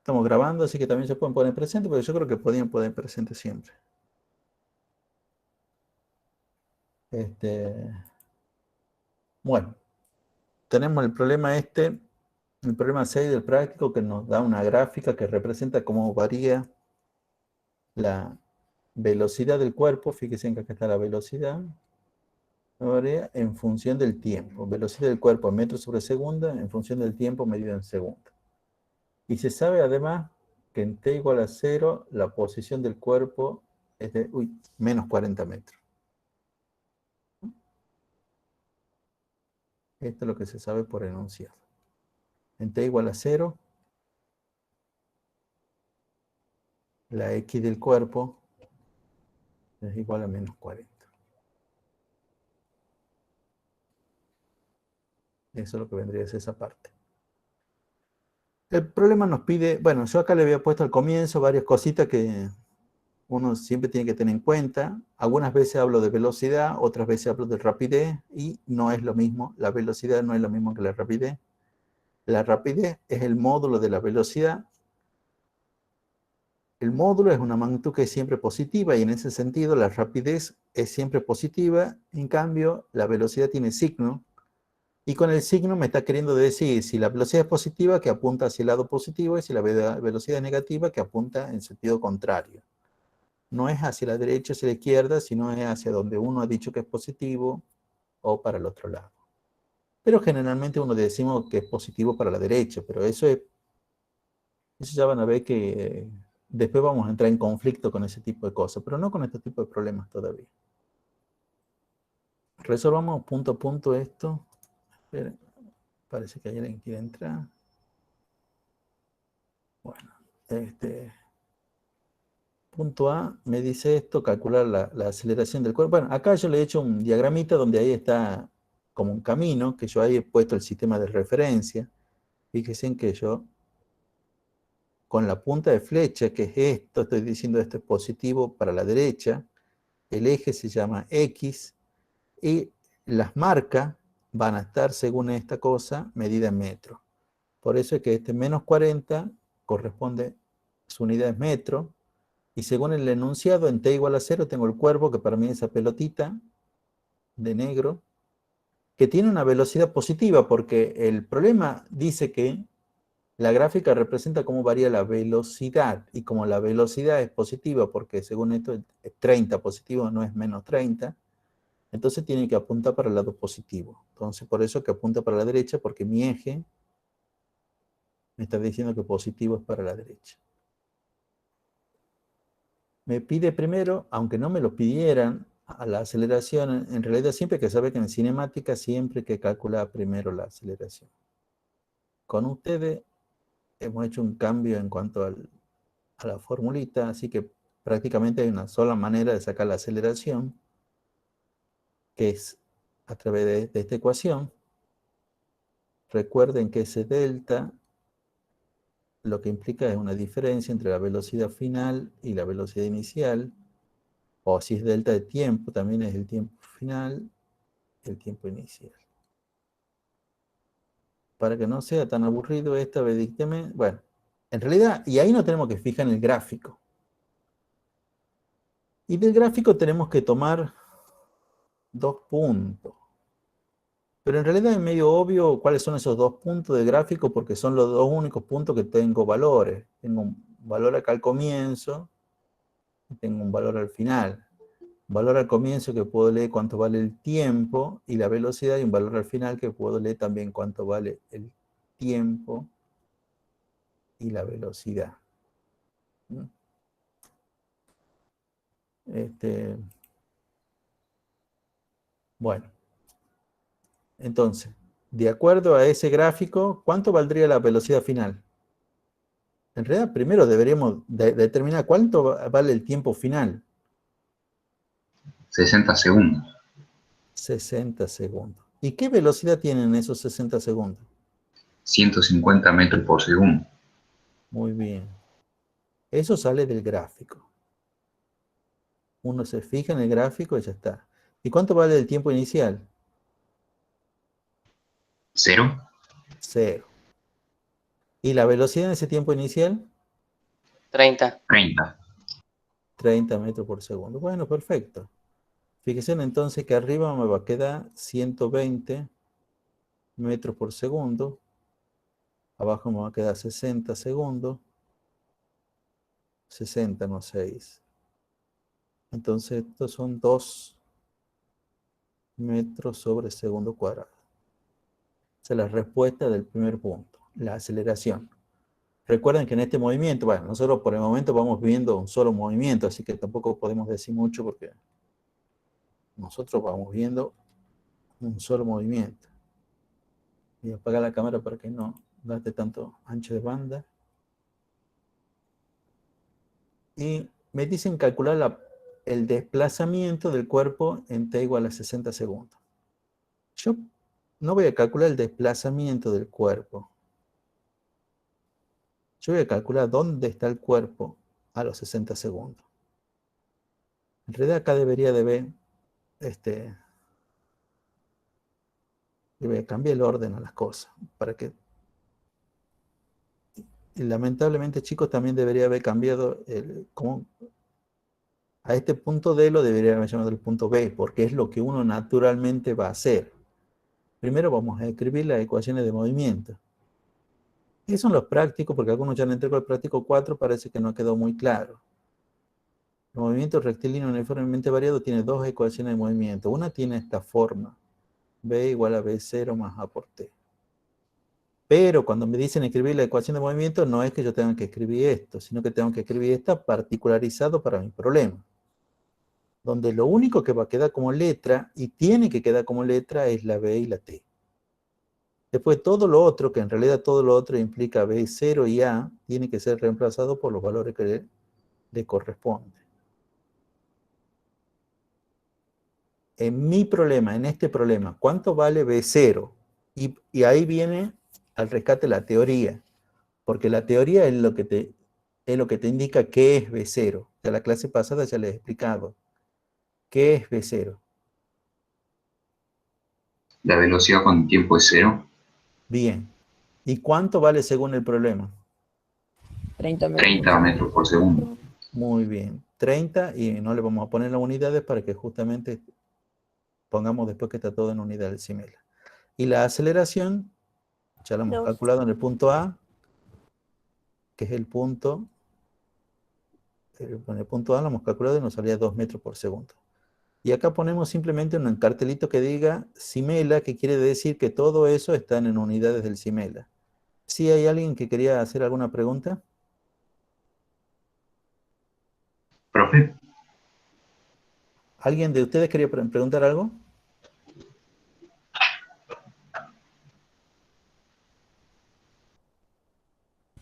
Estamos grabando, así que también se pueden poner presente, pero yo creo que podían poner presente siempre. Este, bueno, tenemos el problema el problema 6 del práctico, que nos da una gráfica que representa cómo varía la velocidad del cuerpo. Fíjense en que acá está la velocidad. Varía en función del tiempo. Velocidad del cuerpo en metros sobre segundo en función del tiempo medido en segundo. Y se sabe además que en t igual a 0, la posición del cuerpo es de menos 40 metros. Esto es lo que se sabe por enunciado. En t igual a 0, la x del cuerpo es igual a menos 40. Eso es lo que vendría a ser esa parte. El problema nos pide, bueno, yo acá le había puesto al comienzo varias cositas que uno siempre tiene que tener en cuenta. Algunas veces hablo de velocidad, otras veces hablo de rapidez, y no es lo mismo. La velocidad no es lo mismo que la rapidez. La rapidez es el módulo de la velocidad. El módulo es una magnitud que es siempre positiva, y en ese sentido la rapidez es siempre positiva. En cambio, la velocidad tiene signo, y con el signo me está queriendo decir si la velocidad es positiva, que apunta hacia el lado positivo, y si la velocidad es negativa, que apunta en sentido contrario. No es hacia la derecha o hacia la izquierda, sino es hacia donde uno ha dicho que es positivo o para el otro lado. Pero generalmente uno decimos que es positivo para la derecha, pero eso ya van a ver que después vamos a entrar en conflicto con ese tipo de cosas, pero no con este tipo de problemas todavía. Resolvamos punto a punto esto. Esperen, parece que hay alguien que quiere entrar. Bueno, punto A me dice esto, calcular la aceleración del cuerpo. Bueno, acá yo le he hecho un diagramita donde ahí está como un camino, que yo ahí he puesto el sistema de referencia. Fíjense en que yo, con la punta de flecha, que es esto, estoy diciendo esto es positivo para la derecha, el eje se llama X, y las marcas van a estar, según esta cosa, medida en metros. Por eso es que este menos 40 corresponde, su unidad es metro, y según el enunciado, en t igual a 0, tengo el cuerpo, que para mí es esa pelotita de negro, que tiene una velocidad positiva, porque el problema dice que la gráfica representa cómo varía la velocidad, y como la velocidad es positiva, porque según esto es 30 positivo, no es menos 30, entonces tiene que apuntar para el lado positivo. Entonces por eso que apunta para la derecha, porque mi eje me está diciendo que positivo es para la derecha. Me pide primero, aunque no me lo pidieran, a la aceleración. En realidad siempre hay que saber que en cinemática siempre hay que calcular primero la aceleración. Con ustedes hemos hecho un cambio en cuanto a la formulita, así que prácticamente hay una sola manera de sacar la aceleración, que es a través de esta ecuación. Recuerden que ese delta lo que implica es una diferencia entre la velocidad final y la velocidad inicial, o si es delta de tiempo, también es el tiempo final, el tiempo inicial. Para que no sea tan aburrido esta vez, dícteme, bueno, en realidad, y ahí no tenemos que fijar en el gráfico. Y del gráfico tenemos que tomar 2 puntos. Pero en realidad es medio obvio cuáles son esos 2 puntos de gráfico, porque son los 2 únicos puntos que tengo valores. Tengo un valor acá al comienzo y tengo un valor al final. Un valor al comienzo que puedo leer cuánto vale el tiempo y la velocidad, y un valor al final que puedo leer también cuánto vale el tiempo y la velocidad. Bueno, entonces, de acuerdo a ese gráfico, ¿cuánto valdría la velocidad final? En realidad, primero deberíamos determinar cuánto vale el tiempo final. 60 segundos. 60 segundos. ¿Y qué velocidad tienen esos 60 segundos? 150 metros por segundo. Muy bien. Eso sale del gráfico. Uno se fija en el gráfico y ya está. ¿Y cuánto vale el tiempo inicial? ¿Cero? 0. ¿Y la velocidad en ese tiempo inicial? 30. 30. 30 metros por segundo. Bueno, perfecto. Fíjense entonces que arriba me va a quedar 120 metros por segundo. Abajo me va a quedar 60 segundos. 60, no 6. Entonces estos son 2 metros sobre segundo cuadrado. Esa es la respuesta del primer punto, la aceleración. Recuerden que en este movimiento, bueno, nosotros por el momento vamos viendo un solo movimiento, así que tampoco podemos decir mucho porque nosotros vamos viendo un solo movimiento. Voy a apagar la cámara para que no gaste tanto ancho de banda. Y me dicen calcular el desplazamiento del cuerpo en t igual a 60 segundos. Yo no voy a calcular el desplazamiento del cuerpo. Yo voy a calcular dónde está el cuerpo a los 60 segundos. En realidad acá debería de ver, voy a cambiar el orden a las cosas, para que, y lamentablemente chicos también debería haber cambiado, a este punto D lo debería haber llamado el punto B, porque es lo que uno naturalmente va a hacer. Primero vamos a escribir las ecuaciones de movimiento. Esos son los prácticos, porque algunos ya han entregado el práctico 4, parece que no quedó muy claro. El movimiento rectilíneo uniformemente variado tiene dos ecuaciones de movimiento. Una tiene esta forma, B igual a B0 más A por T. Pero cuando me dicen escribir la ecuación de movimiento, no es que yo tenga que escribir esto, sino que tengo que escribir esta particularizado para mi problema. Donde lo único que va a quedar como letra, y tiene que quedar como letra, es la B y la T. Después todo lo otro, que en realidad todo lo otro implica B0 y A, tiene que ser reemplazado por los valores que le corresponden. En mi problema, en este problema, ¿cuánto vale B0? Y ahí viene al rescate la teoría, porque la teoría es lo que te indica qué es B0. Ya la clase pasada ya les he explicado. ¿Qué es B0? La velocidad con tiempo es 0. Bien. ¿Y cuánto vale según el problema? 30 metros. 30 metros por segundo. Muy bien. 30, y no le vamos a poner las unidades para que justamente pongamos después que está todo en unidades similares. Y la aceleración, ya la hemos 2. calculado en el punto A, que es el punto, en el punto A lo hemos calculado y nos salía 2 metros por segundo. Y acá ponemos simplemente un cartelito que diga Simela, que quiere decir que todo eso está en unidades del Simela. ¿Sí hay alguien que quería hacer alguna pregunta? Profe, ¿Alguien de ustedes quería preguntar algo?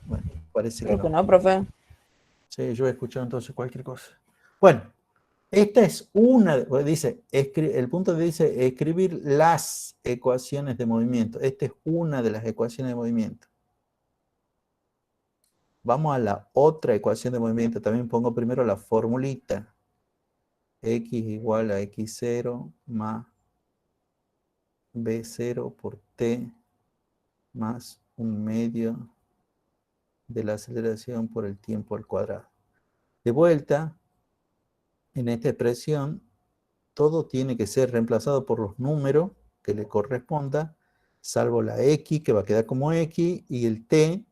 Bueno, parece que Creo que no. no, profe. Sí, yo he escuchado entonces cualquier cosa. Bueno, esta es una, dice, el punto dice escribir las ecuaciones de movimiento. Esta es una de las ecuaciones de movimiento. Vamos a la otra ecuación de movimiento. También pongo primero la formulita. X igual a X0 más B0 por T más 1/2 de la aceleración por el tiempo al cuadrado. De vuelta, en esta expresión, todo tiene que ser reemplazado por los números que le corresponda, salvo la X, que va a quedar como X, y el T,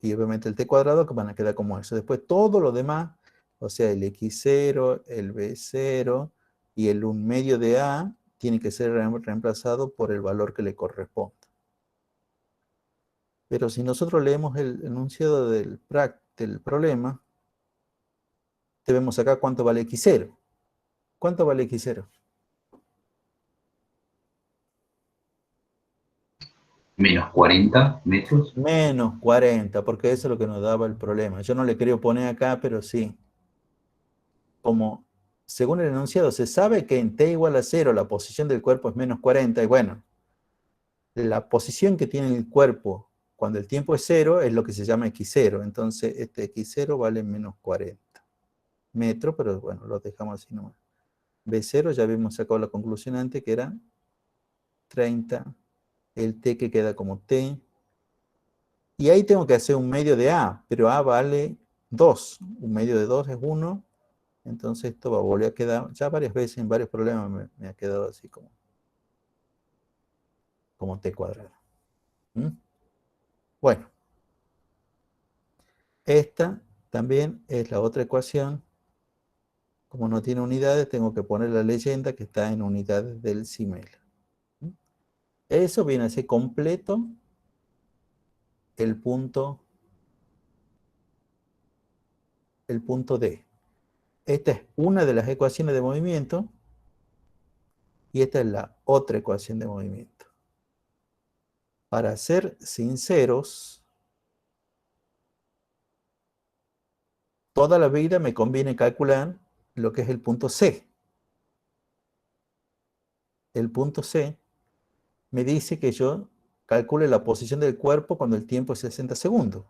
y obviamente el T cuadrado, que van a quedar como eso. Después todo lo demás, o sea, el X0, el B0 y el 1/2 de A, tiene que ser reemplazado por el valor que le corresponda. Pero si nosotros leemos el enunciado del problema, vemos acá cuánto vale X0. ¿Cuánto vale X0? menos 40 metros. Menos 40, porque eso es lo que nos daba el problema. Yo no le quería poner acá, pero sí. Como, según el enunciado, se sabe que en t igual a 0 la posición del cuerpo es menos 40, y bueno, la posición que tiene el cuerpo cuando el tiempo es 0 es lo que se llama X0. Entonces, este X0 vale menos 40 metros, pero bueno, lo dejamos así nomás. B0 ya habíamos sacado la conclusión antes, que era 30. El T que queda como T. Y ahí tengo que hacer un medio de A, pero A vale 2. Un medio de 2 es 1. Entonces esto va a volver a quedar, ya varias veces en varios problemas me ha quedado así como t cuadrado. ¿Mm? Bueno, esta también es la otra ecuación. Como no tiene unidades, tengo que poner la leyenda que está en unidades del CIMEL. ¿Mm? Eso viene a ser completo el punto D. Esta es una de las ecuaciones de movimiento y esta es la otra ecuación de movimiento. Para ser sinceros, toda la vida me conviene calcular lo que es el punto C. El punto C me dice que yo calcule la posición del cuerpo cuando el tiempo es 60 segundos.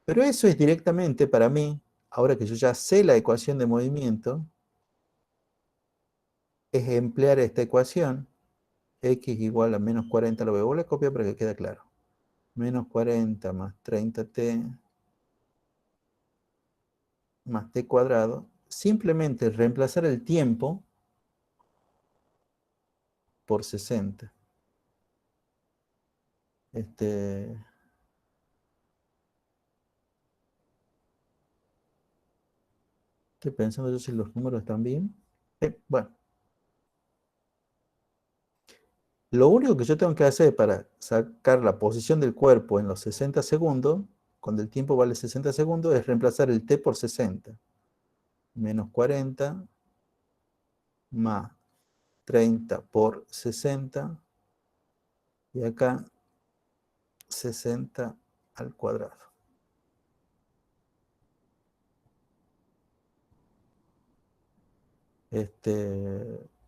Pero eso es directamente para mí, ahora que yo ya sé la ecuación de movimiento, es emplear esta ecuación, x igual a menos 40, lo voy a copiar para que quede claro. Menos 40 más 30t más t cuadrado, simplemente reemplazar el tiempo por 60. Estoy pensando yo si los números están bien. Bueno, lo único que yo tengo que hacer para sacar la posición del cuerpo en los 60 segundos, cuando el tiempo vale 60 segundos, es reemplazar el t por 60. Menos 40 más 30 por 60. Y acá 60 al cuadrado.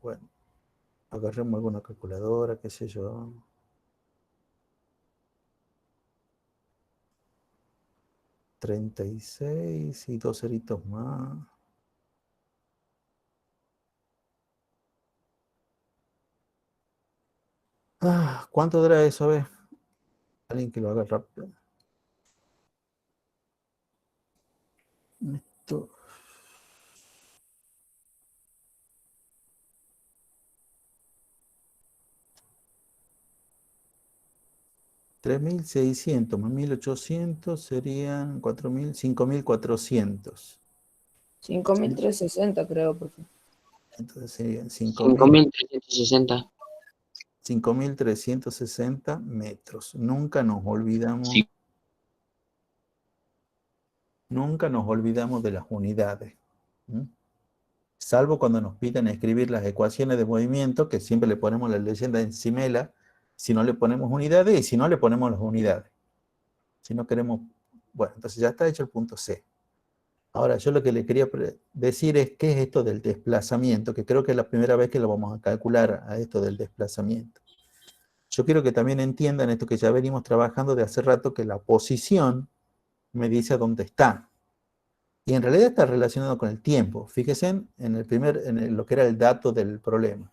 Bueno, agarremos alguna calculadora, qué sé yo. 36 y dos ceritos más. ¿Cuánto dará eso? A ver, alguien que lo haga rápido. Esto. 3.600 más 1.800 serían 4.000, 5.400. 5.360 creo, profe. Entonces serían 5.360. 5.360 metros. Nunca nos olvidamos de las unidades. ¿Mm? Salvo cuando nos piden escribir las ecuaciones de movimiento, que siempre le ponemos la leyenda encimela, si no le ponemos unidades y si no le ponemos las unidades. Si no queremos, bueno, entonces ya está hecho el punto C. Ahora, yo lo que le quería decir es qué es esto del desplazamiento, que creo que es la primera vez que lo vamos a calcular a esto del desplazamiento. Yo quiero que también entiendan esto que ya venimos trabajando de hace rato, que la posición me dice a dónde está. Y en realidad está relacionado con el tiempo. Fíjense en lo que era el dato del problema,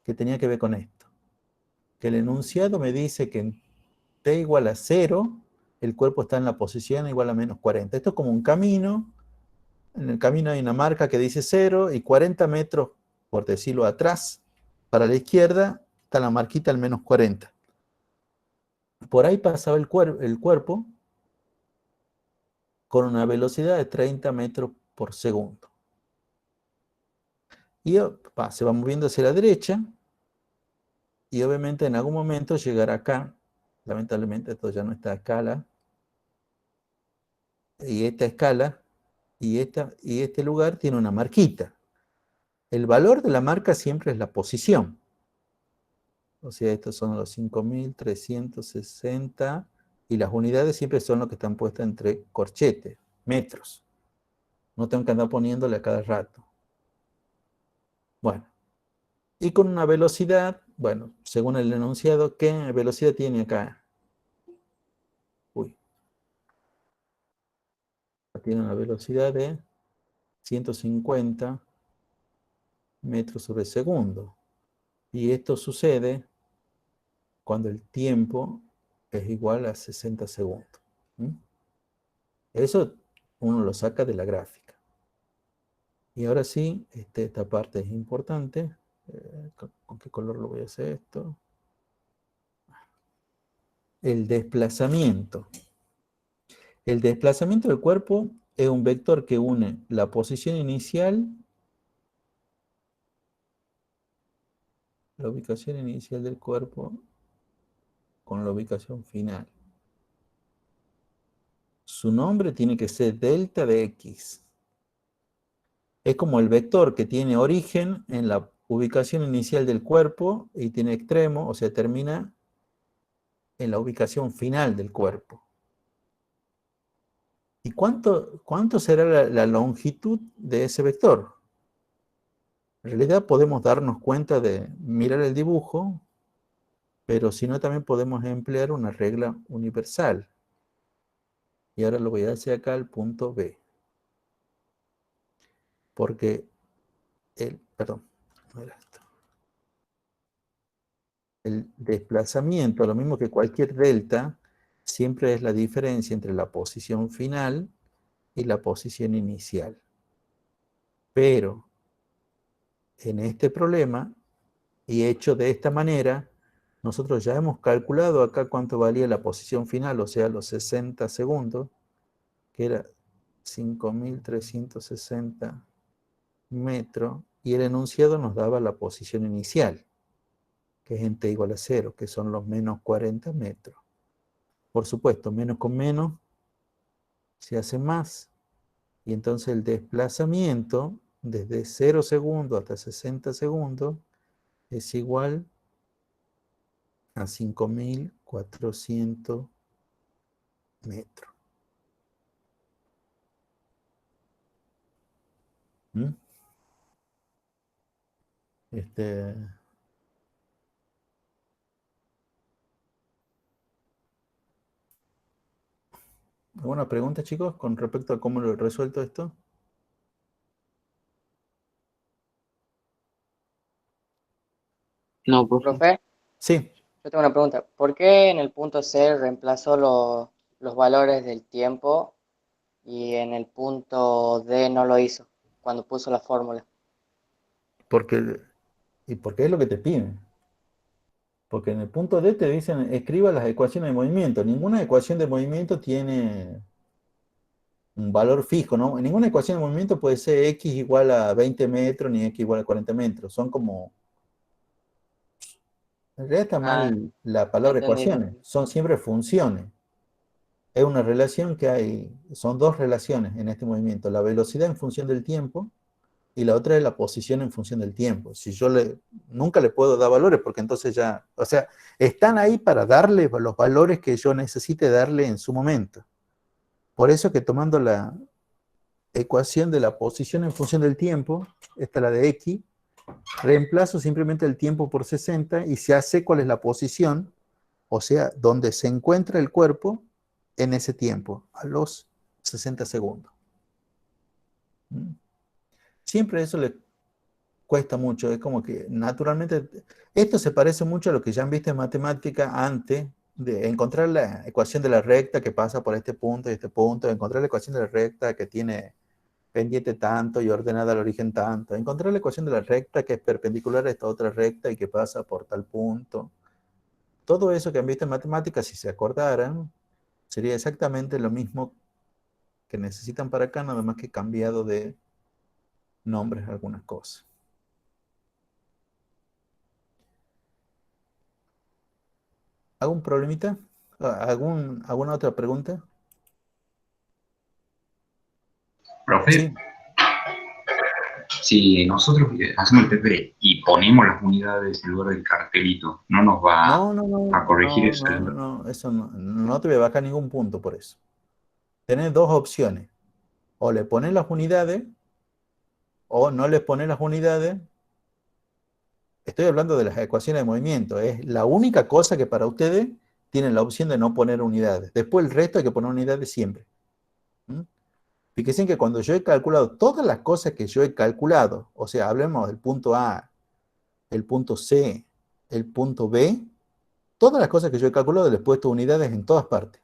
que tenía que ver con esto. Que el enunciado me dice que en t igual a 0, el cuerpo está en la posición igual a menos 40. Esto es como un camino. En el camino hay una marca que dice 0 y 40 metros, por decirlo atrás, para la izquierda, está la marquita al menos 40. Por ahí pasaba el cuerpo con una velocidad de 30 metros por segundo. Y se va moviendo hacia la derecha y obviamente en algún momento llegará acá. Lamentablemente esto ya no está a escala. Y esta escala y este lugar tiene una marquita. El valor de la marca siempre es la posición. O sea, estos son los 5.360 y las unidades siempre son lo que están puestas entre corchetes, metros. No tengo que andar poniéndole a cada rato. Bueno, y con una velocidad, bueno, según el enunciado, ¿qué velocidad tiene acá? Uy, tiene una velocidad de 150 metros sobre segundo. Y esto sucede cuando el tiempo es igual a 60 segundos. ¿Mm? Eso uno lo saca de la gráfica. Y ahora sí, esta parte es importante. ¿Con qué color lo voy a hacer esto? El desplazamiento. El desplazamiento del cuerpo es un vector que une la posición inicial, la ubicación inicial del cuerpo, con la ubicación final. Su nombre tiene que ser delta de x. Es como el vector que tiene origen en la ubicación inicial del cuerpo y tiene extremo, o sea, termina en la ubicación final del cuerpo. ¿Y cuánto será la longitud de ese vector? En realidad podemos darnos cuenta de mirar el dibujo, pero si no también podemos emplear una regla universal. Y ahora lo voy a hacer acá al punto B. Porque perdón, no era esto. El desplazamiento, lo mismo que cualquier delta, siempre es la diferencia entre la posición final y la posición inicial. Pero en este problema, y hecho de esta manera, nosotros ya hemos calculado acá cuánto valía la posición final, o sea, los 60 segundos, que era 5.360 metros, y el enunciado nos daba la posición inicial, que es en t igual a 0, que son los menos 40 metros. Por supuesto, menos con menos se hace más, y entonces el desplazamiento desde 0 segundos hasta 60 segundos es igual a 5.400 metros. ¿Mm? ¿Alguna pregunta, chicos, con respecto a cómo lo he resuelto esto? No, profe. Profe, Sí, yo tengo una pregunta. ¿Por qué en el punto C reemplazó los valores del tiempo y en el punto D no lo hizo cuando puso la fórmula? porque es lo que te piden. Porque en el punto D te dicen, escriba las ecuaciones de movimiento. Ninguna ecuación de movimiento tiene un valor fijo, ¿no? Ninguna ecuación de movimiento puede ser x igual a 20 metros ni x igual a 40 metros. Son como... En realidad está Ah, mal la palabra entendí, ecuaciones. entendí. Son siempre funciones. Es una relación que hay... Son dos relaciones en este movimiento. La velocidad en función del tiempo y la otra es la posición en función del tiempo. Si yo nunca le puedo dar valores porque entonces ya... O sea, están ahí para darle los valores que yo necesite darle en su momento. Por eso que tomando la ecuación de la posición en función del tiempo, esta es la de x, reemplazo simplemente el tiempo por 60 y se hace cuál es la posición, o sea, donde se encuentra el cuerpo en ese tiempo, a los 60 segundos. Siempre eso le cuesta mucho, es como que naturalmente, esto se parece mucho a lo que ya han visto en matemática antes de encontrar la ecuación de la recta que pasa por este punto y este punto, encontrar la ecuación de la recta que tiene pendiente tanto y ordenada al origen tanto. Encontrar la ecuación de la recta que es perpendicular a esta otra recta y que pasa por tal punto. Todo eso que han visto en matemáticas, si se acordaran, sería exactamente lo mismo que necesitan para acá, nada más que cambiado de nombres algunas cosas. ¿Algún problemita? ¿Alguna otra pregunta? Profe, Sí. si nosotros hacemos el TP y ponemos las unidades en lugar del cartelito, ¿no nos va No, no, no, a corregir no, eso? no, no, eso no, no te voy a bajar ningún punto por eso. Tenés dos opciones. O le pones las unidades o no le pones las unidades. Estoy hablando de las ecuaciones de movimiento. Es la única cosa que para ustedes tienen la opción de no poner unidades. Después el resto hay que poner unidades siempre. ¿Mm? Fíjense que cuando yo he calculado todas las cosas que yo he calculado, o sea, hablemos del punto A, el punto C, el punto B, todas las cosas que yo he calculado les he puesto unidades en todas partes.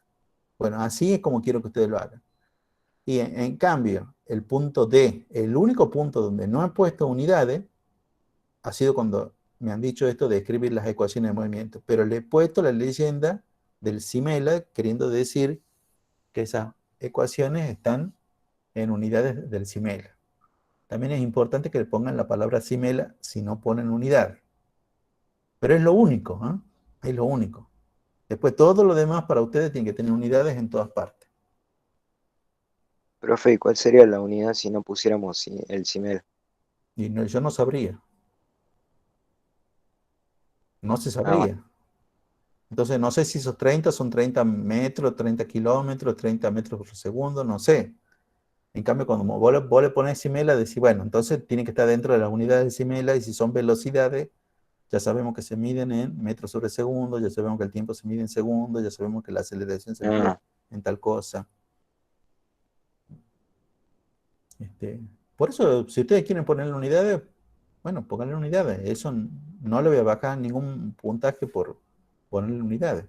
Bueno, así es como quiero que ustedes lo hagan. Y en cambio, el punto D, el único punto donde no he puesto unidades, ha sido cuando me han dicho esto de escribir las ecuaciones de movimiento. Pero le he puesto la leyenda del Simela, queriendo decir que esas ecuaciones están en unidades del Simela. También es importante que le pongan la palabra Simela si no ponen unidad. Pero es lo único, ¿eh? Es lo único. Después todo lo demás para ustedes tiene que tener unidades en todas partes. Profe, ¿y cuál sería la unidad si no pusiéramos el CIMEL? Y no, yo no sabría. No se Ah, bueno. sabría. Entonces no sé si esos 30 son 30 metros, 30 kilómetros, 30 metros por segundo, no sé. En cambio, cuando vos le pones Simela, decís, bueno, entonces tiene que estar dentro de las unidades de Simela, y si son velocidades, ya sabemos que se miden en metros sobre segundo, ya sabemos que el tiempo se mide en segundos, ya sabemos que la aceleración se mide Ah, en tal cosa. Por eso, si ustedes quieren ponerle unidades, bueno, pónganle unidades. Eso no le voy a bajar ningún puntaje por ponerle unidades.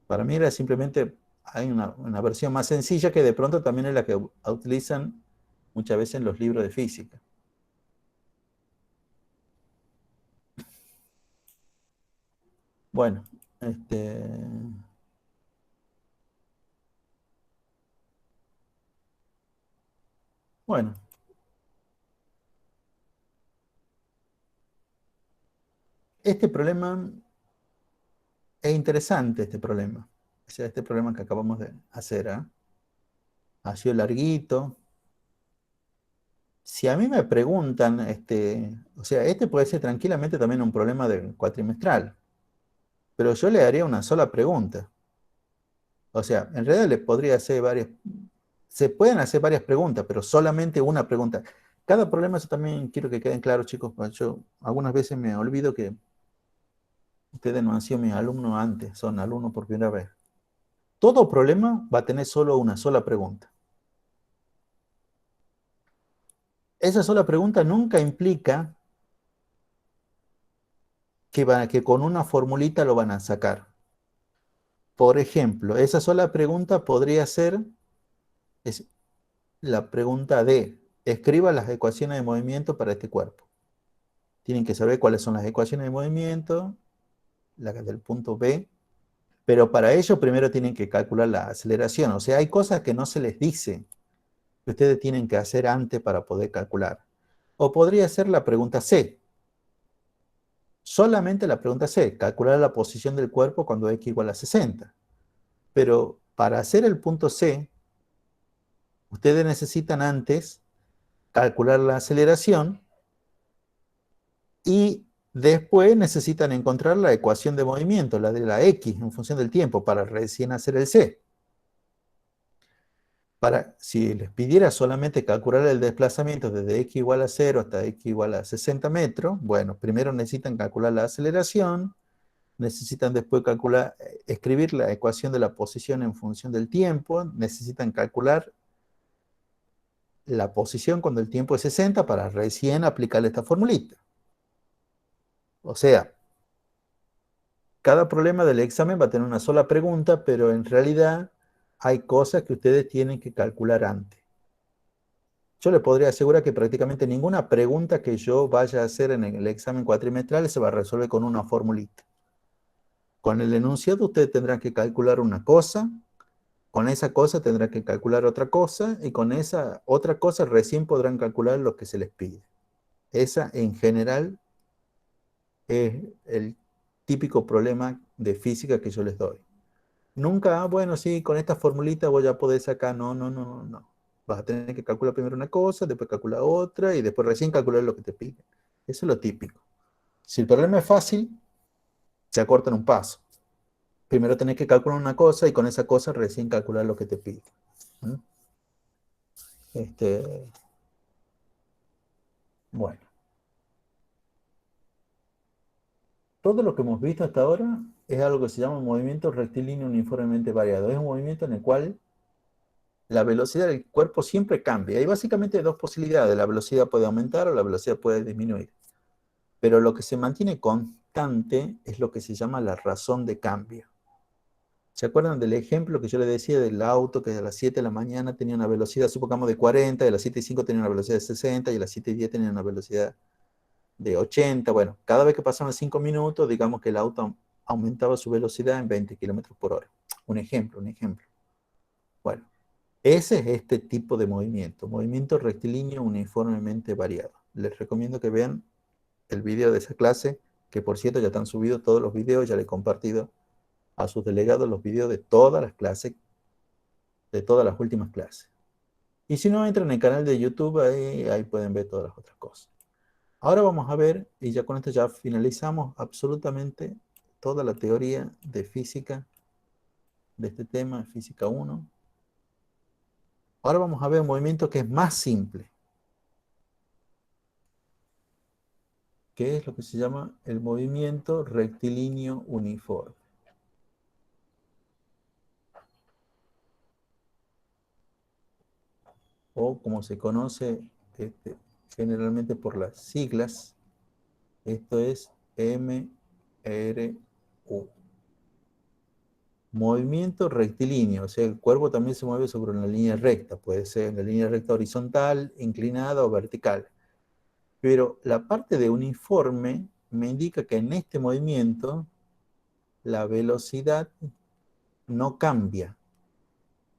Para mí era simplemente, hay una versión más sencilla que de pronto también es la que utilizan muchas veces en los libros de física. Bueno, bueno, este problema es interesante, este problema. O sea, este problema que acabamos de hacer, ¿eh? Ha sido larguito. Si a mí me preguntan, o sea, este puede ser tranquilamente también un problema del cuatrimestral, pero yo le haría una sola pregunta. O sea, en realidad le podría hacer varias, se pueden hacer varias preguntas, pero solamente una pregunta. Cada problema, eso también quiero que queden claros, chicos, porque yo algunas veces me olvido que ustedes no han sido mis alumnos antes, son alumnos por primera vez. Todo problema va a tener solo una sola pregunta. Esa sola pregunta nunca implica que con una formulita lo van a sacar. Por ejemplo, esa sola pregunta podría ser la pregunta D. Escriba las ecuaciones de movimiento para este cuerpo. Tienen que saber cuáles son las ecuaciones de movimiento, la del punto B, pero para ello primero tienen que calcular la aceleración. O sea, hay cosas que no se les dice, que ustedes tienen que hacer antes para poder calcular. O podría ser la pregunta C. Solamente la pregunta C, calcular la posición del cuerpo cuando x igual a 60. Pero para hacer el punto C, ustedes necesitan antes calcular la aceleración y después necesitan encontrar la ecuación de movimiento, la de la x en función del tiempo, para recién hacer el C. Si les pidiera solamente calcular el desplazamiento desde x igual a 0 hasta x igual a 60 metros, bueno, primero necesitan calcular la aceleración, necesitan después escribir la ecuación de la posición en función del tiempo, necesitan calcular la posición cuando el tiempo es 60 para recién aplicarle esta formulita. O sea, cada problema del examen va a tener una sola pregunta, pero en realidad hay cosas que ustedes tienen que calcular antes. Yo les podría asegurar que prácticamente ninguna pregunta que yo vaya a hacer en el examen cuatrimestral se va a resolver con una formulita. Con el enunciado ustedes tendrán que calcular una cosa, con esa cosa tendrán que calcular otra cosa, y con esa otra cosa recién podrán calcular lo que se les pide. Esa en general es el típico problema de física que yo les doy. Nunca, bueno, sí, con esta formulita voy a poder sacar, no, no, no, no. Vas a tener que calcular primero una cosa, después calcular otra, y después recién calcular lo que te piden. Eso es lo típico. Si el problema es fácil, se acorta en un paso. Primero tenés que calcular una cosa, y con esa cosa recién calcular lo que te piden. ¿Mm? Bueno. Todo lo que hemos visto hasta ahora es algo que se llama un movimiento rectilíneo uniformemente variado. Es un movimiento en el cual la velocidad del cuerpo siempre cambia. Hay básicamente dos posibilidades. La velocidad puede aumentar o la velocidad puede disminuir. Pero lo que se mantiene constante es lo que se llama la razón de cambio. ¿Se acuerdan del ejemplo que yo les decía del auto que a las 7 de la mañana tenía una velocidad, supongamos de 40, y a las 7:05 tenía una velocidad de 60, y a las 7:10 tenía una velocidad de 80? Bueno, cada vez que pasaban 5 minutos, digamos que el auto aumentaba su velocidad en 20 kilómetros por hora. Un ejemplo, un ejemplo. Bueno, ese es este tipo de movimiento rectilíneo uniformemente variado. Les recomiendo que vean el video de esa clase, que por cierto ya están subidos todos los videos, ya le he compartido a sus delegados los videos de todas las clases, de todas las últimas clases. Y si no, entran en el canal de YouTube, ahí pueden ver todas las otras cosas. Ahora vamos a ver, y ya con esto ya finalizamos absolutamente toda la teoría de física de este tema, física 1. Ahora vamos a ver un movimiento que es más simple, que es lo que se llama el movimiento rectilíneo uniforme. O como se conoce generalmente por las siglas, esto es MRU. Movimiento rectilíneo, o sea, el cuerpo también se mueve sobre una línea recta, puede ser una línea recta horizontal, inclinada o vertical. Pero la parte de uniforme me indica que en este movimiento la velocidad no cambia,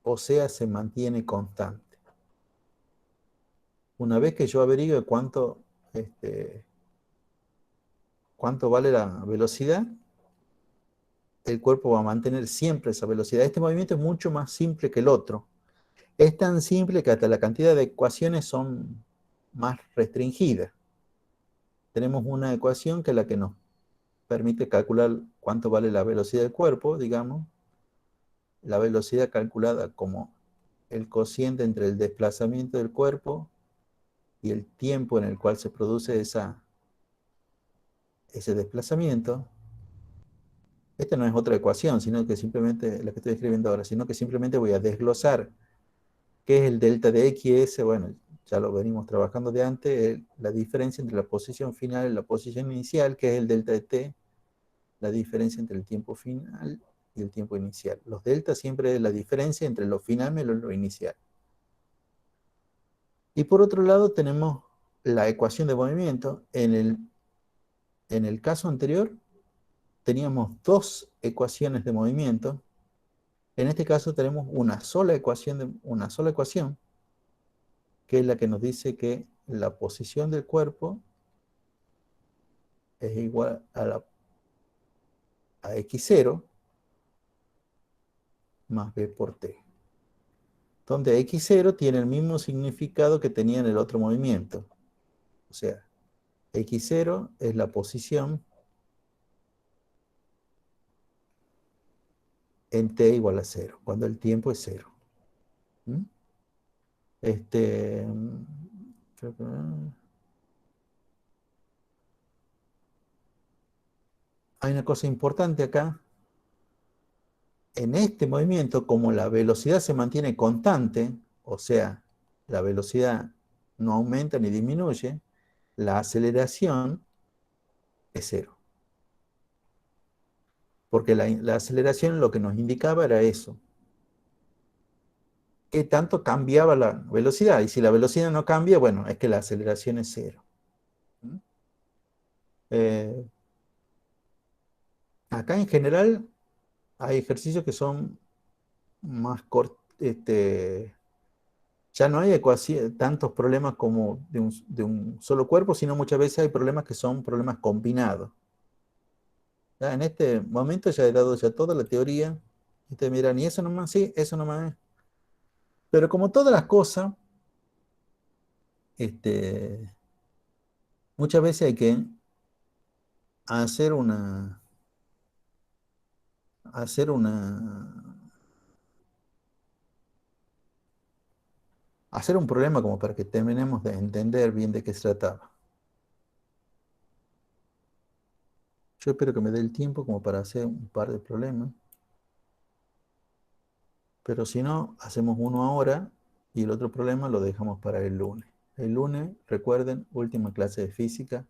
o sea, se mantiene constante. Una vez que yo averigüe cuánto vale la velocidad, el cuerpo va a mantener siempre esa velocidad. Este movimiento es mucho más simple que el otro. Es tan simple que hasta la cantidad de ecuaciones son más restringidas. Tenemos una ecuación que es la que nos permite calcular cuánto vale la velocidad del cuerpo, digamos. La velocidad calculada como el cociente entre el desplazamiento del cuerpo y el tiempo en el cual se produce ese desplazamiento. Esta no es otra ecuación, sino que simplemente, la que estoy escribiendo ahora, sino que simplemente voy a desglosar qué es el delta de XS. Bueno, ya lo venimos trabajando de antes, la diferencia entre la posición final y la posición inicial, que es el delta de T, la diferencia entre el tiempo final y el tiempo inicial. Los deltas siempre es la diferencia entre lo final y lo inicial. Y por otro lado tenemos la ecuación de movimiento. En el caso anterior teníamos dos ecuaciones de movimiento. En este caso tenemos una sola ecuación, que es la que nos dice que la posición del cuerpo es igual a x0 más b por t. Donde x0 tiene el mismo significado que tenía en el otro movimiento. O sea, x0 es la posición en t igual a 0, cuando el tiempo es 0. ¿Mm? Creo que, hay una cosa importante acá. En este movimiento, como la velocidad se mantiene constante, o sea, la velocidad no aumenta ni disminuye, la aceleración es 0. Porque la aceleración lo que nos indicaba era eso. ¿Qué tanto cambiaba la velocidad? Y si la velocidad no cambia, bueno, es que la aceleración es 0. ¿Mm? Acá en general hay ejercicios que son más cortos. Ya no hay tantos problemas como de un solo cuerpo, sino muchas veces hay problemas que son problemas combinados. Ya en este momento ya he dado ya toda la teoría. Y ustedes miran, ¿y eso nomás? Sí, eso nomás es. Pero como todas las cosas, muchas veces hay que hacer hacer hacer un problema como para que terminemos de entender bien de qué se trataba. Yo espero que me dé el tiempo como para hacer un par de problemas. Pero si no, hacemos uno ahora y el otro problema lo dejamos para el lunes. El lunes, recuerden, última clase de física.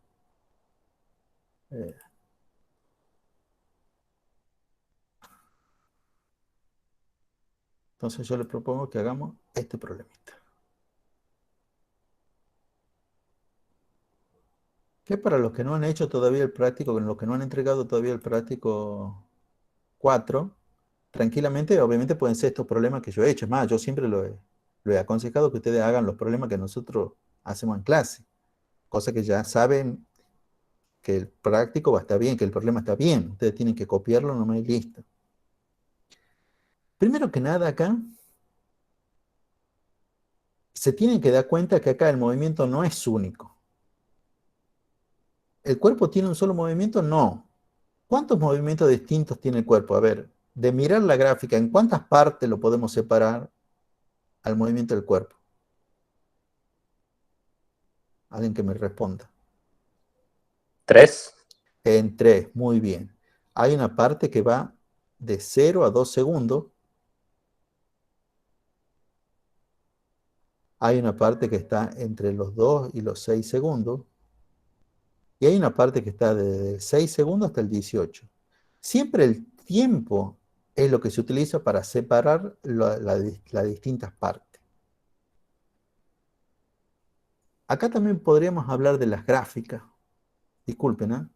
Entonces yo le propongo que hagamos este problemita. Que para los que no han hecho todavía el práctico, los que no han entregado todavía el práctico 4, tranquilamente, obviamente pueden ser estos problemas que yo he hecho. Es más, yo siempre lo he aconsejado que ustedes hagan los problemas que nosotros hacemos en clase. Cosa que ya saben que el práctico va a estar bien, que el problema está bien. Ustedes tienen que copiarlo nomás y listo. Primero que nada acá, se tienen que dar cuenta que acá el movimiento no es único. ¿El cuerpo tiene un solo movimiento? No. ¿Cuántos movimientos distintos tiene el cuerpo? A ver, de mirar la gráfica, ¿en cuántas partes lo podemos separar al movimiento del cuerpo? Alguien que me responda. 3. En 3, muy bien. Hay una parte que va de 0 a 2 segundos. Hay una parte que está entre los 2 y los 6 segundos. Y hay una parte que está desde 6 segundos hasta el 18. Siempre el tiempo es lo que se utiliza para separar las distintas partes. Acá también podríamos hablar de las gráficas. Disculpen, ¿eh?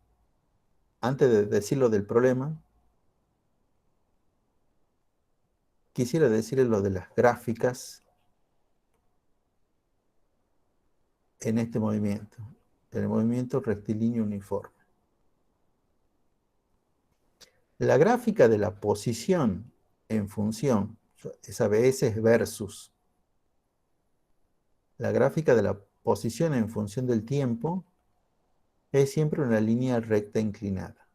Antes de decir lo del problema, quisiera decirles lo de las gráficas en este movimiento, en el movimiento rectilíneo uniforme. La gráfica de la posición en función, esa vez es versus. La gráfica de la posición en función del tiempo es siempre una línea recta inclinada.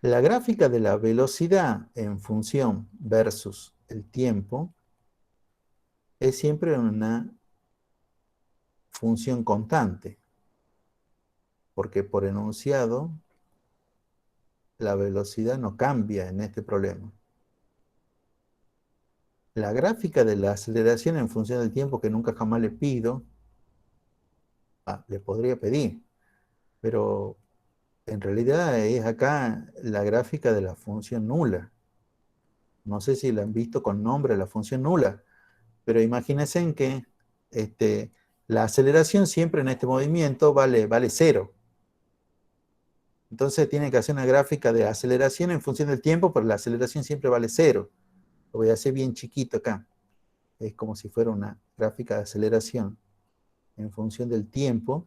La gráfica de la velocidad en función versus el tiempo es siempre una función constante, porque por enunciado la velocidad no cambia en este problema. La gráfica de la aceleración en función del tiempo, que nunca jamás le pido, le podría pedir, pero en realidad es acá la gráfica de la función nula. No sé si la han visto con nombre, la función nula, pero imagínense en que la aceleración siempre en este movimiento vale 0. Entonces tiene que hacer una gráfica de aceleración en función del tiempo, pero la aceleración siempre vale 0. Lo voy a hacer bien chiquito acá. Es como si fuera una gráfica de aceleración en función del tiempo,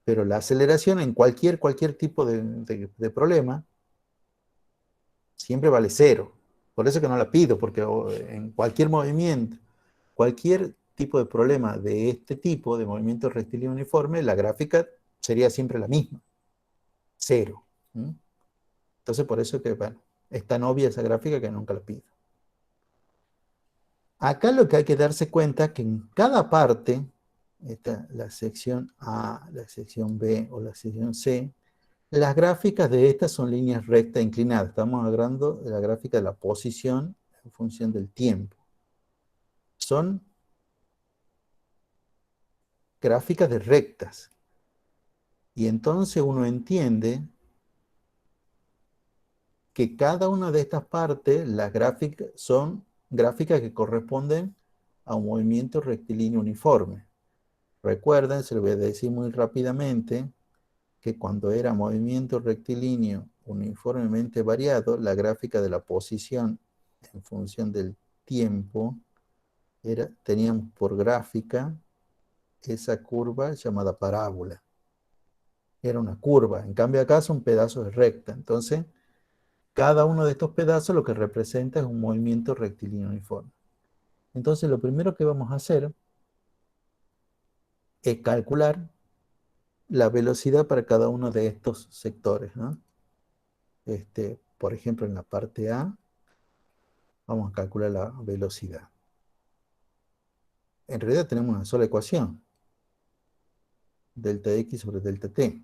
pero la aceleración en cualquier tipo de problema siempre vale 0. Por eso que no la pido, porque en cualquier movimiento, cualquier tipo de problema de este tipo, de movimiento rectilíneo uniforme, la gráfica sería siempre la misma, 0. Entonces por eso que, bueno, es tan obvia esa gráfica que nunca la pido. Acá lo que hay que darse cuenta que en cada parte, la sección A, la sección B o la sección C, las gráficas de estas son líneas rectas inclinadas. Estamos hablando de la gráfica de la posición en función del tiempo. Son gráficas de rectas. Y entonces uno entiende que cada una de estas partes, las gráficas, son gráficas que corresponden a un movimiento rectilíneo uniforme. Recuerden, se lo voy a decir muy rápidamente, que cuando era movimiento rectilíneo uniformemente variado, la gráfica de la posición en función del tiempo, teníamos por gráfica esa curva llamada parábola. Era una curva, en cambio acá son pedazos de recta. Entonces, cada uno de estos pedazos lo que representa es un movimiento rectilíneo uniforme. Entonces, lo primero que vamos a hacer es calcular la velocidad para cada uno de estos sectores, ¿no? Por ejemplo, en la parte A, vamos a calcular la velocidad. En realidad tenemos una sola ecuación, delta x sobre delta t.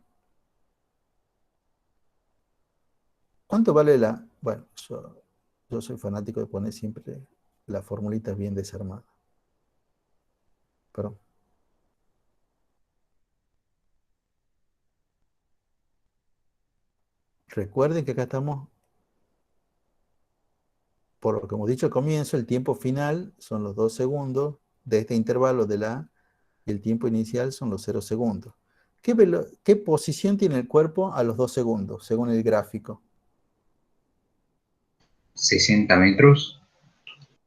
¿Cuánto vale la...? Bueno, yo soy fanático de poner siempre las formulitas bien desarmadas. Perdón. Recuerden que acá estamos, por lo que hemos dicho al comienzo, el tiempo final son los 2 segundos de este intervalo de la A y el tiempo inicial son los 0 segundos. ¿Qué posición tiene el cuerpo a los 2 segundos, según el gráfico? 60 metros,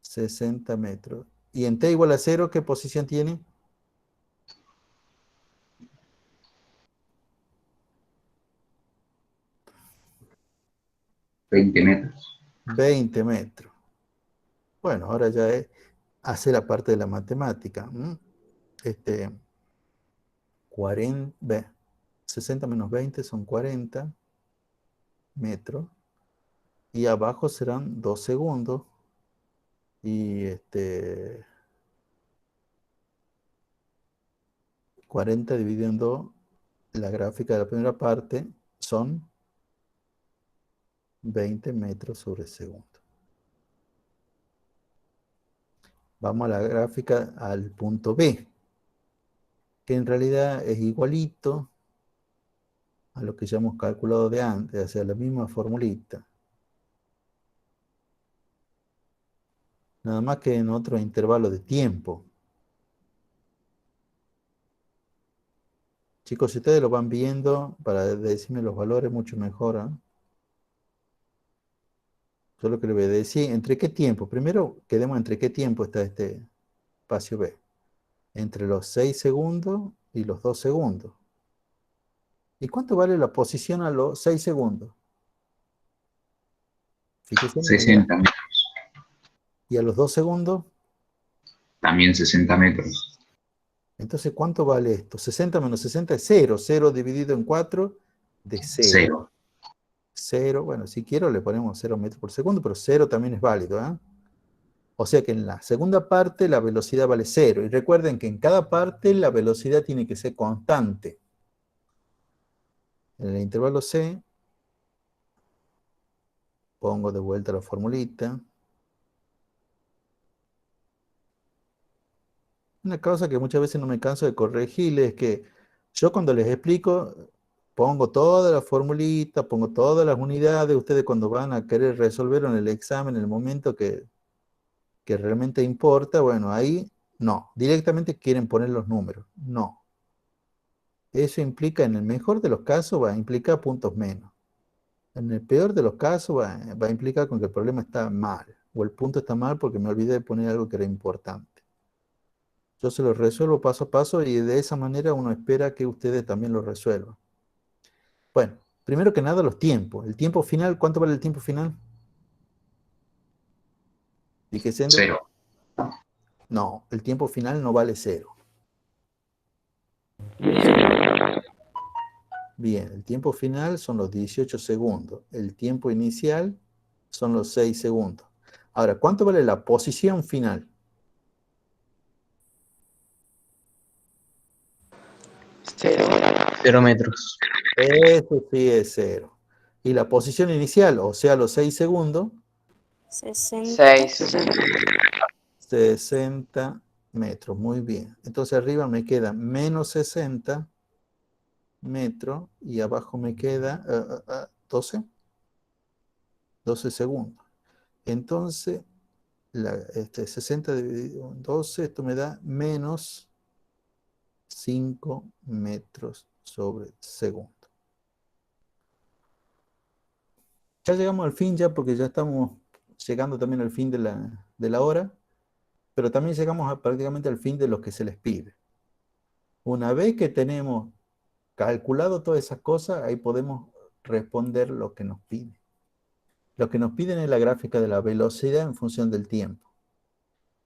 60 metros. ¿Y en t igual a 0, qué posición tiene? 20 metros. 20 metros. Bueno, ahora ya hace la parte de la matemática. Este, 60 menos 20 son 40 metros. Y abajo serán 2 segundos. Y 40 dividido en 2, la gráfica de la primera parte son 20 metros sobre segundo. Vamos a la gráfica al punto B, que en realidad es igualito a lo que ya hemos calculado de antes, o sea, la misma formulita. Nada más que en otro intervalo de tiempo. Chicos, si ustedes lo van viendo, para decirme los valores mucho mejor, ¿ah? Yo lo que le voy a decir, ¿entre qué tiempo? Primero, quedemos entre qué tiempo está este espacio B. Entre los 6 segundos y los 2 segundos. ¿Y cuánto vale la posición a los 6 segundos? Fíjese en el 60 metros. y a los 2 segundos. También 60 metros. Entonces, ¿cuánto vale esto? 60 menos 60 es 0. 0 dividido en 4 de 0. Cero. 0, bueno, si quiero le ponemos 0 metros por segundo, pero 0 también es válido, ¿eh? O sea que en la segunda parte la velocidad vale 0. Y recuerden que en cada parte la velocidad tiene que ser constante. En el intervalo C, pongo de vuelta la formulita. Una cosa que muchas veces no me canso de corregirles es que yo cuando les explico, pongo toda la formulita, pongo todas las unidades, ustedes cuando van a querer resolver en el examen, en el momento que realmente importa, bueno, ahí no, directamente quieren poner los números, no. Eso implica, en el mejor de los casos, va a implicar puntos menos. En el peor de los casos, va a implicar con que el problema está mal, o el punto está mal porque me olvidé de poner algo que era importante. Yo se lo resuelvo paso a paso y de esa manera uno espera que ustedes también lo resuelvan. Bueno, primero que nada los tiempos. El tiempo final, ¿cuánto vale el tiempo final? Fíjense. Cero. No, el tiempo final no vale 0. Bien, el tiempo final son los 18 segundos. El tiempo inicial son los 6 segundos. Ahora, ¿cuánto vale la posición final? 0 metros. Eso sí es 0. Y la posición inicial, o sea, los 6 segundos, 6. 60 metros. Muy bien. Entonces arriba me queda menos 60 metros y abajo me queda 12 segundos. Entonces, 60 dividido en 12, esto me da menos 5 metros sobre segundo. Ya llegamos al fin ya porque ya estamos llegando también al fin de la hora, pero también llegamos prácticamente al fin de lo que se les pide. Una vez que tenemos calculado todas esas cosas, ahí podemos responder lo que nos piden. Lo que nos piden es la gráfica de la velocidad en función del tiempo.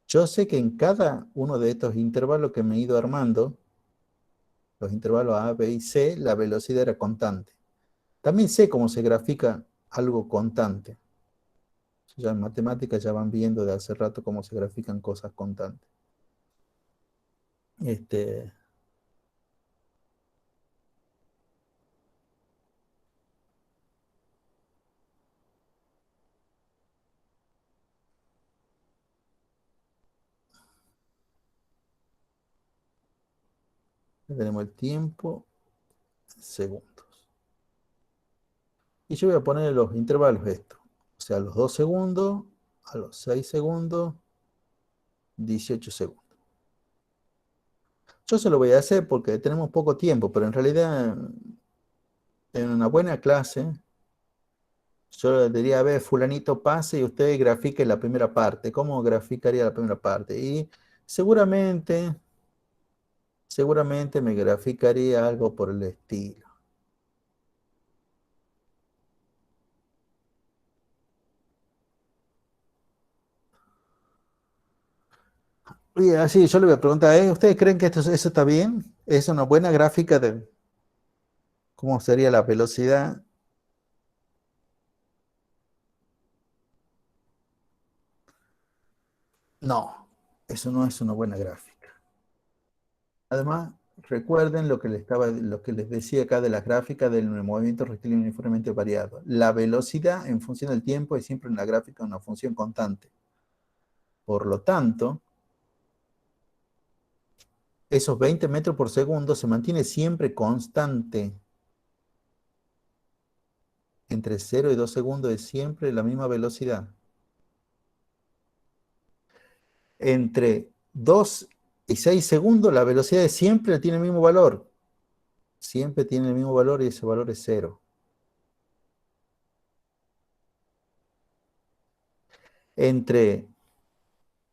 Yo sé que en cada uno de estos intervalos que me he ido armando, los intervalos A, B y C, la velocidad era constante. También sé cómo se grafica algo constante. Ya en matemáticas ya van viendo de hace rato cómo se grafican cosas constantes. Ya tenemos el tiempo, segundos. Y yo voy a poner los intervalos esto. O sea, a los 2 segundos, a los 6 segundos, 18 segundos. Yo se lo voy a hacer porque tenemos poco tiempo, pero en realidad en una buena clase yo le diría, a ver, fulanito pase y usted grafique la primera parte. ¿Cómo graficaría la primera parte? Y seguramente me graficaría algo por el estilo. Y así yo le voy a preguntar, ¿ustedes creen que eso está bien? ¿Es una buena gráfica de cómo sería la velocidad? No, eso no es una buena gráfica. Además, recuerden lo que les decía acá de las gráficas del movimiento rectilíneo uniformemente variado. La velocidad en función del tiempo es siempre en la gráfica una función constante. Por lo tanto, esos 20 metros por segundo se mantiene siempre constante. Entre 0 y 2 segundos es siempre la misma velocidad. Entre 2 y 6 segundos la velocidad siempre tiene el mismo valor. Siempre tiene el mismo valor y ese valor es 0. Entre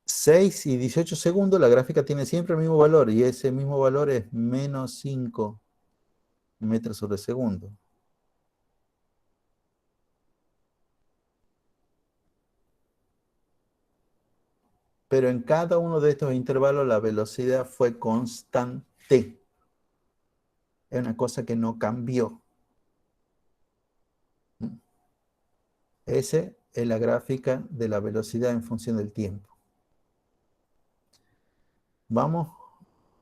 6 y 18 segundos la gráfica tiene siempre el mismo valor y ese mismo valor es menos 5 metros sobre segundo. Pero en cada uno de estos intervalos la velocidad fue constante. Es una cosa que no cambió. Esa es la gráfica de la velocidad en función del tiempo. Vamos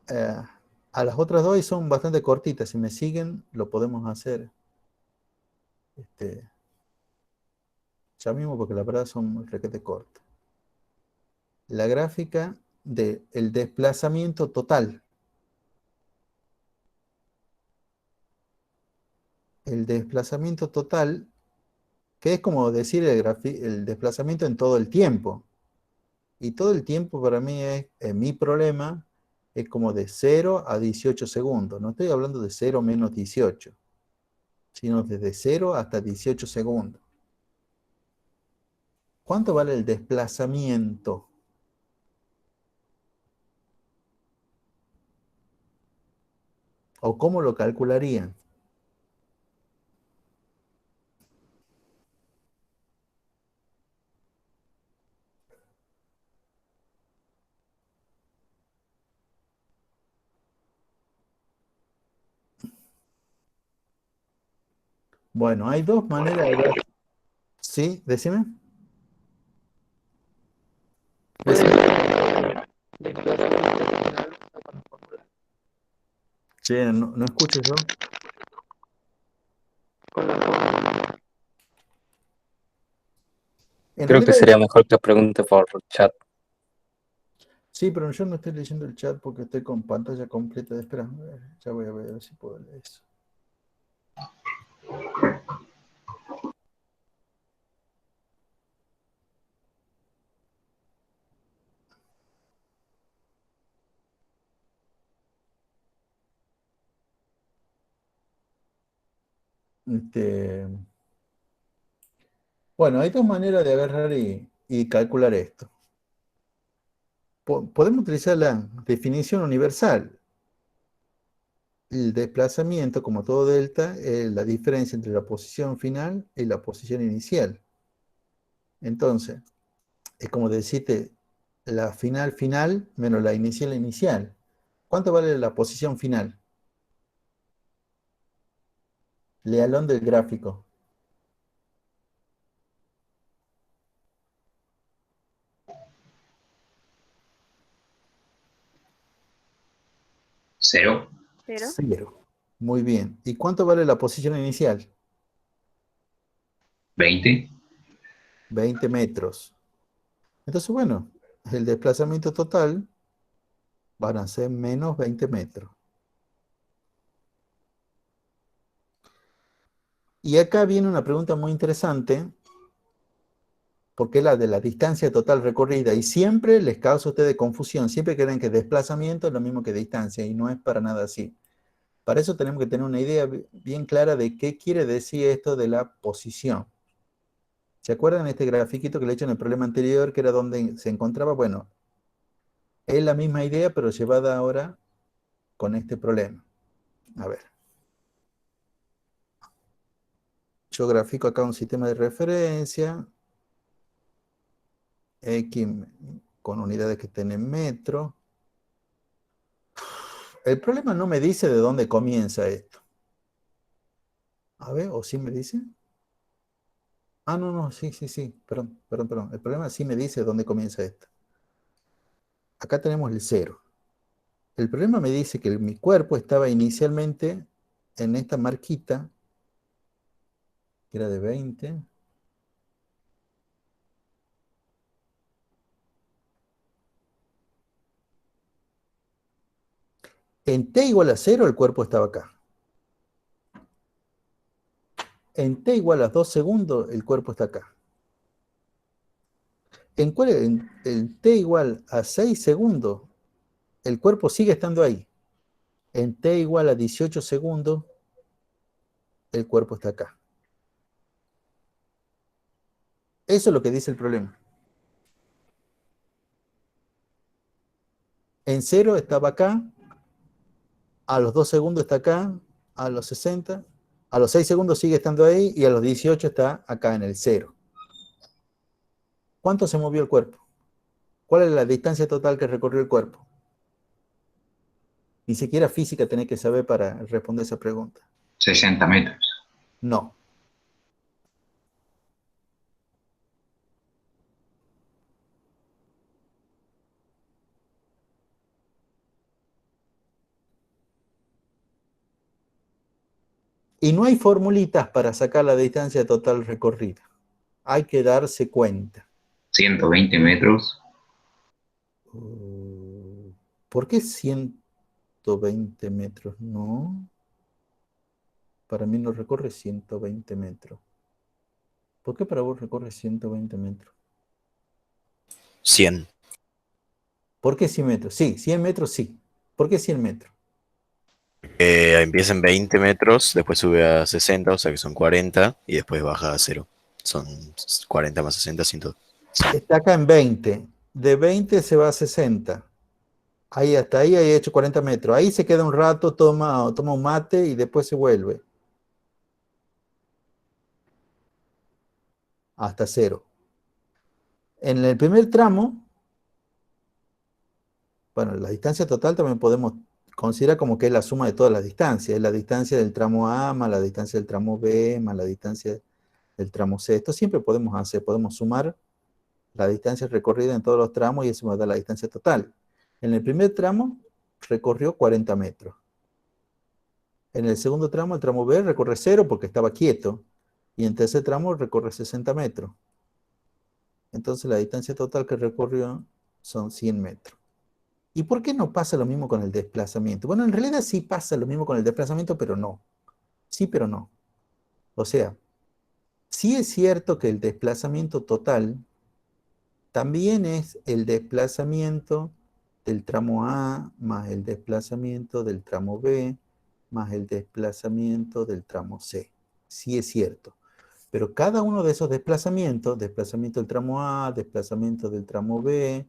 a las otras dos y son bastante cortitas. Si me siguen, lo podemos hacer ya mismo porque la verdad son requete cortas. La gráfica del desplazamiento total. El desplazamiento total, que es como decir el desplazamiento en todo el tiempo. Y todo el tiempo para mí es, mi problema, es como de 0 a 18 segundos. No estoy hablando de 0 menos 18, sino desde 0 hasta 18 segundos. ¿Cuánto vale el desplazamiento? ¿O cómo lo calcularían? Bueno, hay dos maneras de ver. ¿Sí? Decime. Che, no escucho yo. En Creo que realidad, sería mejor que pregunte por chat. sí, pero yo no estoy leyendo el chat porque estoy con pantalla completa. Espera, ya voy a ver si puedo leer eso. Bueno, hay dos maneras de agarrar y calcular esto. Podemos utilizar la definición universal. El desplazamiento, como todo delta, es la diferencia entre la posición final y la posición inicial. Entonces, es como decirte la final final menos la inicial inicial. ¿Cuánto vale la posición final? Léalo del gráfico. 0. 0. Muy bien. ¿Y cuánto vale la posición inicial? 20. 20 metros. Entonces, bueno, el desplazamiento total van a ser menos 20 metros. Y acá viene una pregunta muy interesante, porque es la de la distancia total recorrida, y siempre les causa a ustedes confusión, siempre creen que desplazamiento es lo mismo que distancia, y no es para nada así. Para eso tenemos que tener una idea bien clara de qué quiere decir esto de la posición. ¿Se acuerdan de este grafiquito que le he hecho en el problema anterior, que era donde se encontraba? Bueno, es la misma idea, pero llevada ahora con este problema. A ver. Yo grafico acá un sistema de referencia, X con unidades que estén en metro. El problema no me dice de dónde comienza esto. A ver, ¿o sí me dice? Ah, no, no, sí, sí, sí, perdón. El problema sí me dice dónde comienza esto. Acá tenemos el 0. El problema me dice que mi cuerpo estaba inicialmente en esta marquita, que era de 20. En t igual a 0, el cuerpo estaba acá. En t igual a 2 segundos, el cuerpo está acá. En t igual a 6 segundos, el cuerpo sigue estando ahí. En t igual a 18 segundos, el cuerpo está acá. Eso es lo que dice el problema. En 0 estaba acá, a los 2 segundos está acá, a los 60, a los 6 segundos sigue estando ahí y a los 18 está acá en el 0. ¿Cuánto se movió el cuerpo? ¿Cuál es la distancia total que recorrió el cuerpo? Ni siquiera física tenés que saber para responder esa pregunta. 60 metros. No. Y no hay formulitas para sacar la distancia total recorrida. Hay que darse cuenta. 120 metros. ¿Por qué 120 metros? No. Para mí no recorre 120 metros. ¿Por qué para vos recorre 120 metros? 100. ¿Por qué 100 metros? Sí, 100 metros sí. ¿Por qué 100 metros? Empieza en 20 metros, después sube a 60, o sea que son 40, y después baja a 0. Son 40 más 60, 100. Está acá en 20. De 20 se va a 60. Ahí hasta ahí hay hecho 40 metros. Ahí se queda un rato, toma un mate y después se vuelve. Hasta 0. En el primer tramo, bueno, la distancia total también podemos considerar como que es la suma de todas las distancias. Es la distancia del tramo A más la distancia del tramo B más la distancia del tramo C. Esto siempre podemos hacer, podemos sumar la distancia recorrida en todos los tramos y eso nos da la distancia total. En el primer tramo recorrió 40 metros. En el segundo tramo, el tramo B recorre 0 porque estaba quieto. Y en tercer tramo recorre 60 metros. Entonces la distancia total que recorrió son 100 metros. ¿Y por qué no pasa lo mismo con el desplazamiento? Bueno, en realidad sí pasa lo mismo con el desplazamiento, pero no. Sí, pero no. O sea, sí es cierto que el desplazamiento total también es el desplazamiento del tramo A más el desplazamiento del tramo B más el desplazamiento del tramo C. Sí es cierto. Pero cada uno de esos desplazamientos, desplazamiento del tramo A, desplazamiento del tramo B,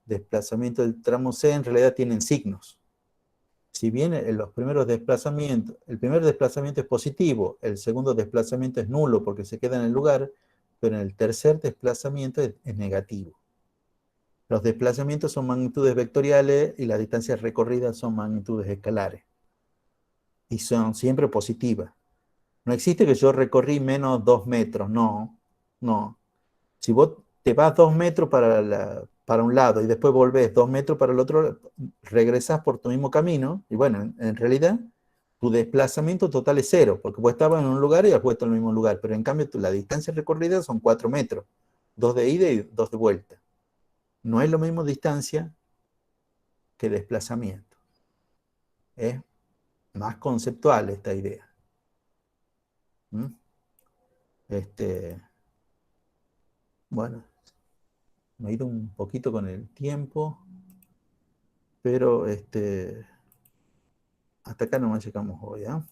desplazamiento del tramo C, en realidad tienen signos. Si bien en los primeros desplazamientos, el primer desplazamiento es positivo, el segundo desplazamiento es nulo porque se queda en el lugar, pero en el tercer desplazamiento es negativo. Los desplazamientos son magnitudes vectoriales y las distancias recorridas son magnitudes escalares. Y son siempre positivas. No existe que yo recorrí menos 2 metros, no, no. Si vos te vas 2 metros para un lado y después volvés 2 metros para el otro, regresás por tu mismo camino y bueno, en realidad tu desplazamiento total es 0, porque vos estabas en un lugar y has puesto en el mismo lugar, pero en cambio la distancia recorrida son 4 metros, 2 de ida y 2 de vuelta. No es lo mismo distancia que desplazamiento. Es más conceptual esta idea. ¿Mm? Bueno, me he ido un poquito con el tiempo, pero hasta acá nomás llegamos hoy, ¿ah?